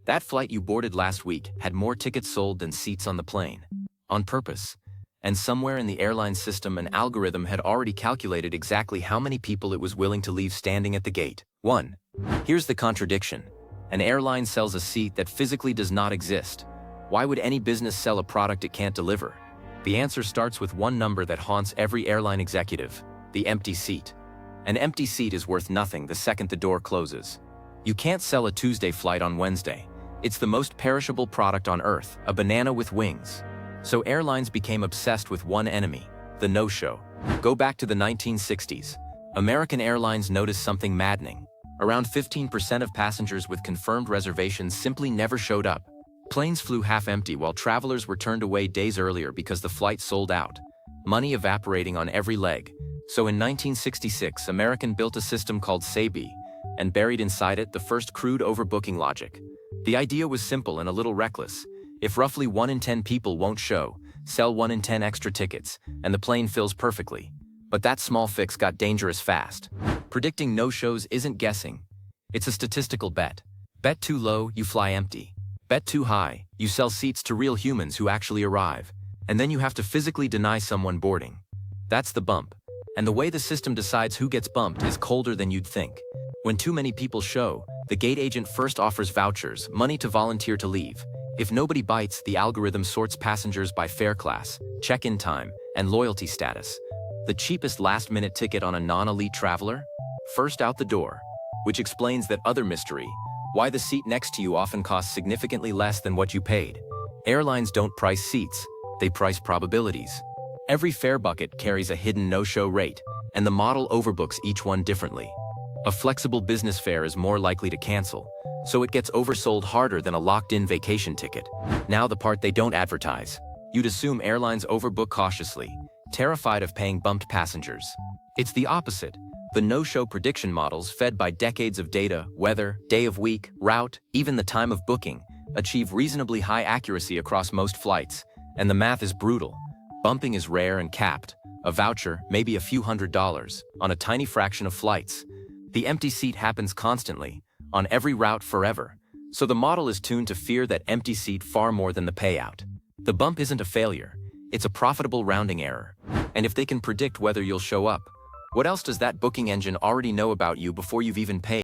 That flight you boarded last week had more tickets sold than seats on the plane. On purpose. And somewhere in the airline system an algorithm had already calculated exactly how many people it was willing to leave standing at the gate. 1. Here's the contradiction. An airline sells a seat that physically does not exist. Why would any business sell a product it can't deliver? The answer starts with one number that haunts every airline executive: the empty seat. An empty seat is worth nothing the second the door closes. You can't sell a Tuesday flight on Wednesday. It's the most perishable product on Earth, a banana with wings. So airlines became obsessed with one enemy: the no-show. Go back to the 1960s. American Airlines noticed something maddening. Around 15% of passengers with confirmed reservations simply never showed up. Planes flew half empty while travelers were turned away days earlier because the flight sold out. Money evaporating on every leg. So in 1966, American built a system called SABRE, and buried inside it the first crude overbooking logic. The idea was simple and a little reckless. If roughly 1 in 10 people won't show, sell 1 in 10 extra tickets, and the plane fills perfectly. But that small fix got dangerous fast. Predicting no-shows isn't guessing. It's a statistical bet. Bet too low, you fly empty. Bet too high, you sell seats to real humans who actually arrive. And then you have to physically deny someone boarding. That's the bump. And the way the system decides who gets bumped is colder than you'd think. When too many people show, the gate agent first offers vouchers, money to volunteer to leave. If nobody bites, the algorithm sorts passengers by fare class, check-in time, and loyalty status. The cheapest last-minute ticket on a non-elite traveler? First out the door. Which explains that other mystery: why the seat next to you often costs significantly less than what you paid. Airlines don't price seats, they price probabilities. Every fare bucket carries a hidden no-show rate, and the model overbooks each one differently. A flexible business fare is more likely to cancel, so it gets oversold harder than a locked-in vacation ticket. Now the part they don't advertise. You'd assume airlines overbook cautiously, terrified of paying bumped passengers. It's the opposite. The no-show prediction models, fed by decades of data, weather, day of week, route, even the time of booking, achieve reasonably high accuracy across most flights. And the math is brutal. Bumping is rare and capped. A voucher, maybe a few $100s, on a tiny fraction of flights. The empty seat happens constantly, on every route forever. So the model is tuned to fear that empty seat far more than the payout. The bump isn't a failure. It's a profitable rounding error. And if they can predict whether you'll show up, what else does that booking engine already know about you before you've even paid?